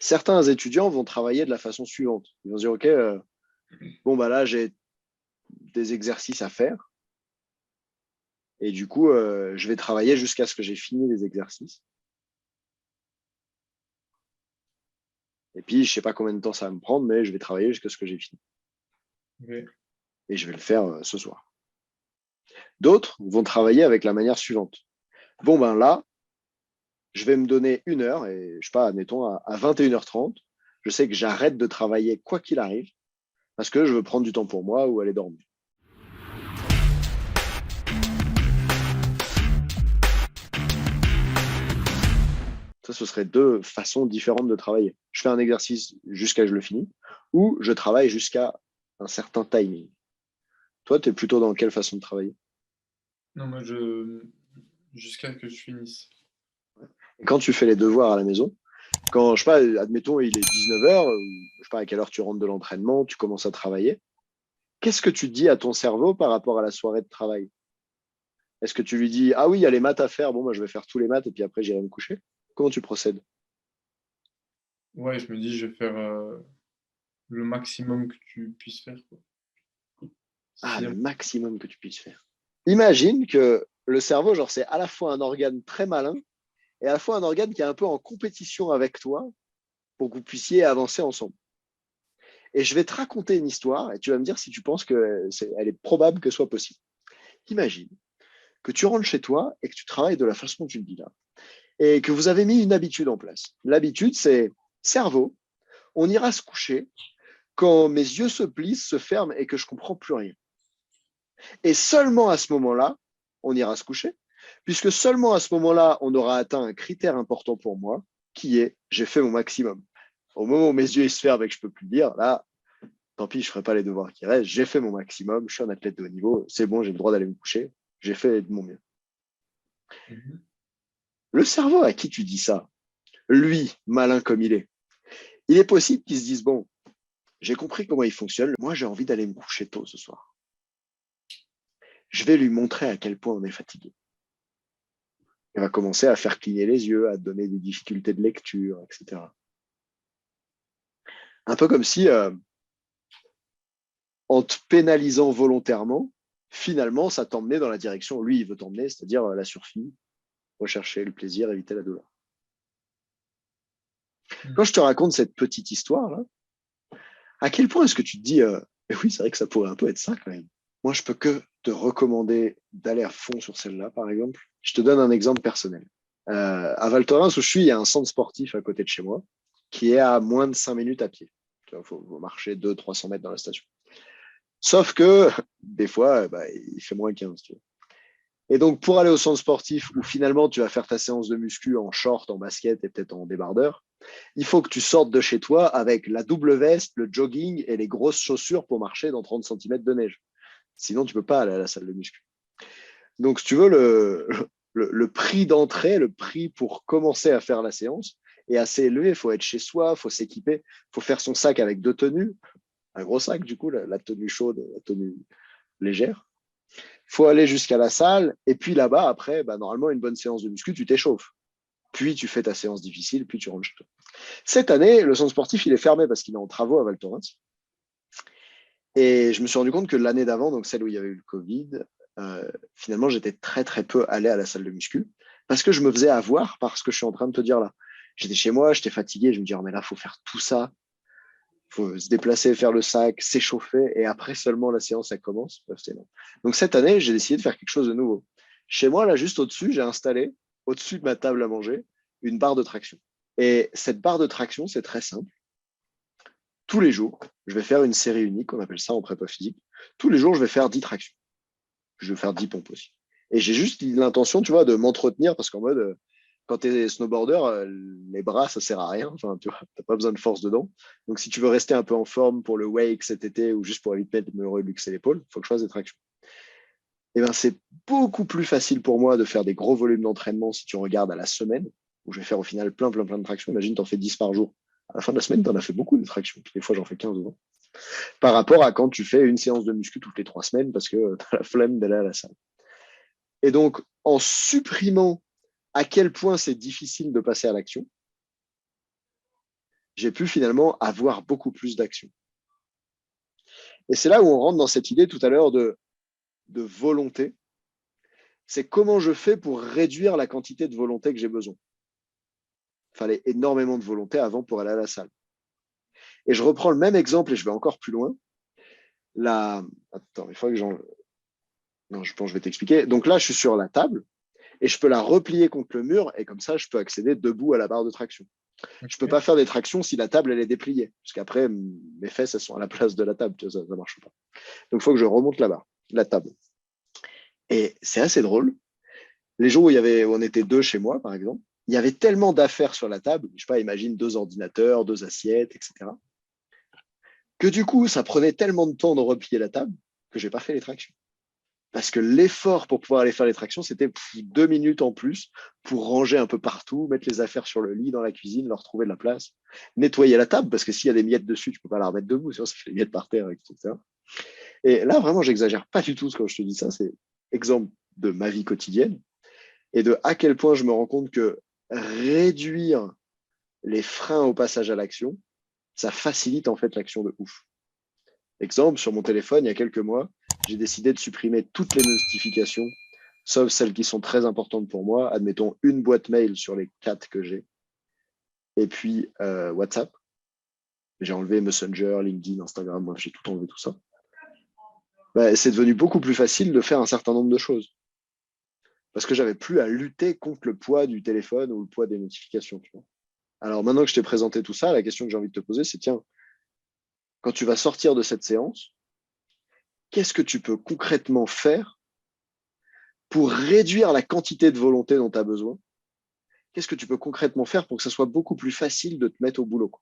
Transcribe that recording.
Certains étudiants vont travailler de la façon suivante. Ils vont se dire, OK, bon, bah là, j'ai des exercices à faire. Et du coup, je vais travailler jusqu'à ce que j'ai fini les exercices. Et puis, je ne sais pas combien de temps ça va me prendre, mais je vais travailler jusqu'à ce que j'ai fini. Ok. Et je vais le faire ce soir. D'autres vont travailler avec la manière suivante. Bon, ben là, je vais me donner 1 heure, et je sais pas, admettons, à 21h30, je sais que j'arrête de travailler quoi qu'il arrive, parce que je veux prendre du temps pour moi ou aller dormir. Ça, ce serait deux façons différentes de travailler. Je fais un exercice jusqu'à ce que je le finis, ou je travaille jusqu'à un certain timing. Toi, tu es plutôt dans quelle façon de travailler? Non, jusqu'à que je finisse. Et quand tu fais les devoirs à la maison, quand, je sais pas, admettons, il est 19h, je sais pas à quelle heure tu rentres de l'entraînement, tu commences à travailler, qu'est-ce que tu dis à ton cerveau par rapport à la soirée de travail? Est-ce que tu lui dis, ah oui, il y a les maths à faire, bon, moi je vais faire tous les maths et puis après j'irai me coucher? Comment tu procèdes? Ouais, je me dis, je vais faire le maximum que tu puisses faire, quoi. Ah, Si, le maximum que tu puisses faire. Imagine que le cerveau, genre, c'est à la fois un organe très malin et à la fois un organe qui est un peu en compétition avec toi pour que vous puissiez avancer ensemble. Et je vais te raconter une histoire et tu vas me dire si tu penses qu'elle est probable que ce soit possible. Imagine que tu rentres chez toi et que tu travailles de la façon dont tu le dis là et que vous avez mis une habitude en place. L'habitude, c'est cerveau, on ira se coucher quand mes yeux se plissent, se ferment et que je comprends plus rien. Et seulement à ce moment-là, on ira se coucher, puisque seulement à ce moment-là, on aura atteint un critère important pour moi, qui est j'ai fait mon maximum. Au moment où mes yeux se ferment et que je peux plus lire, là, tant pis, je ferai pas les devoirs qui restent. J'ai fait mon maximum. Je suis un athlète de haut niveau. C'est bon, j'ai le droit d'aller me coucher. J'ai fait de mon mieux. Mhm. Le cerveau à qui tu dis ça, lui, malin comme il est possible qu'il se dise bon, j'ai compris comment il fonctionne. Moi, j'ai envie d'aller me coucher tôt ce soir. Je vais lui montrer à quel point on est fatigué. Il va commencer à faire cligner les yeux, à te donner des difficultés de lecture, etc. Un peu comme si, en te pénalisant volontairement, finalement, ça t'emmenait dans la direction où lui, il veut t'emmener, c'est-à-dire la survie, rechercher le plaisir, éviter la douleur. Quand je te raconte cette petite histoire-là, à quel point est-ce que tu te dis, oui, c'est vrai que ça pourrait un peu être ça quand même. Moi, je peux que te recommander d'aller à fond sur celle-là, par exemple. Je te donne un exemple personnel. À Val Thorens, où je suis, il y a un centre sportif à côté de chez moi qui est à moins de 5 minutes à pied. Il faut marcher 200-300 mètres dans la station. Sauf que des fois, bah, il fait moins 15. Tu vois. Et donc, pour aller au centre sportif où finalement tu vas faire ta séance de muscu en short, en basket et peut-être en débardeur, il faut que tu sortes de chez toi avec la double veste, le jogging et les grosses chaussures pour marcher dans 30 centimètres de neige. Sinon, tu ne peux pas aller à la salle de muscu. Donc, si tu veux, le prix d'entrée, le prix pour commencer à faire la séance est assez élevé. Il faut être chez soi, il faut s'équiper, il faut faire son sac avec 2 tenues, un gros sac du coup, la tenue chaude, la tenue légère. Il faut aller jusqu'à la salle et puis là-bas, après, bah, normalement, une bonne séance de muscu, tu t'échauffes. Puis tu fais ta séance difficile, puis tu rentres chez toi. Cette année, le centre sportif, il est fermé parce qu'il est en travaux à Val Thorens. Et je me suis rendu compte que l'année d'avant, donc celle où il y avait eu le Covid, finalement, j'étais très, très peu allé à la salle de muscu parce que je me faisais avoir par ce que je suis en train de te dire là. J'étais chez moi, j'étais fatigué, je me disais, oh, mais là, il faut faire tout ça. Il faut se déplacer, faire le sac, s'échauffer, et après seulement la séance, elle commence. Bref, c'est long. Donc cette année, j'ai décidé de faire quelque chose de nouveau. Chez moi, là, juste au-dessus, j'ai installé, au-dessus de ma table à manger, une barre de traction. Et cette barre de traction, c'est très simple. Tous les jours, je vais faire une série unique, on appelle ça en prépa physique. Tous les jours, je vais faire 10 tractions. Je vais faire 10 pompes aussi. Et j'ai juste l'intention, tu vois, de m'entretenir parce qu'en mode, quand tu es snowboarder, les bras, ça sert à rien. Enfin, tu vois, t'as pas besoin de force dedans. Donc, si tu veux rester un peu en forme pour le wake cet été ou juste pour éviter de me reluxer l'épaule, il faut que je fasse des tractions. Et ben, c'est beaucoup plus facile pour moi de faire des gros volumes d'entraînement si tu regardes à la semaine, où je vais faire au final plein, plein, plein de tractions. Imagine, tu en fais 10 par jour. À la fin de la semaine, tu en as fait beaucoup de tractions. Des fois, j'en fais 15 dedans. Par rapport à quand tu fais une séance de muscu toutes les 3 semaines parce que tu as la flemme d'aller à la salle. Et donc, en supprimant à quel point c'est difficile de passer à l'action, j'ai pu finalement avoir beaucoup plus d'actions. Et c'est là où on rentre dans cette idée tout à l'heure de volonté. C'est comment je fais pour réduire la quantité de volonté que j'ai besoin. Il fallait énormément de volonté avant pour aller à la salle. Et je reprends le même exemple et je vais encore plus loin. Attends, il faut que j'en... Non, je pense que je vais t'expliquer. Donc là, je suis sur la table et je peux la replier contre le mur et comme ça, je peux accéder debout à la barre de traction. Je ne peux Ok. pas faire des tractions si la table elle est dépliée, parce qu'après, mes fesses, elles sont à la place de la table, ça ne marche pas. Donc, il faut que je remonte la table. Et c'est assez drôle. Les jours où on était deux chez moi, par exemple, il y avait tellement d'affaires sur la table, je sais pas, imagine 2 ordinateurs, 2 assiettes, etc., que du coup, ça prenait tellement de temps de replier la table que j'ai pas fait les tractions. Parce que l'effort pour pouvoir aller faire les tractions, c'était 2 minutes en plus pour ranger un peu partout, mettre les affaires sur le lit, dans la cuisine, leur trouver de la place, nettoyer la table, parce que s'il y a des miettes dessus, tu peux pas la remettre debout, sinon ça fait des miettes par terre, etc. Et là, vraiment, j'exagère pas du tout quand je te dis ça, c'est exemple de ma vie quotidienne et de à quel point je me rends compte que réduire les freins au passage à l'action, ça facilite en fait l'action de ouf. Exemple, sur mon téléphone, il y a quelques mois, j'ai décidé de supprimer toutes les notifications, sauf celles qui sont très importantes pour moi. Admettons une boîte mail sur les 4 que j'ai. Et puis WhatsApp. J'ai enlevé Messenger, LinkedIn, Instagram, moi j'ai tout enlevé tout ça. C'est devenu beaucoup plus facile de faire un certain nombre de choses. Parce que j'avais plus à lutter contre le poids du téléphone ou le poids des notifications. Tu vois. Alors maintenant que je t'ai présenté tout ça, la question que j'ai envie de te poser, c'est tiens, quand tu vas sortir de cette séance, qu'est-ce que tu peux concrètement faire pour réduire la quantité de volonté dont tu as besoin? Qu'est-ce que tu peux concrètement faire pour que ça soit beaucoup plus facile de te mettre au boulot?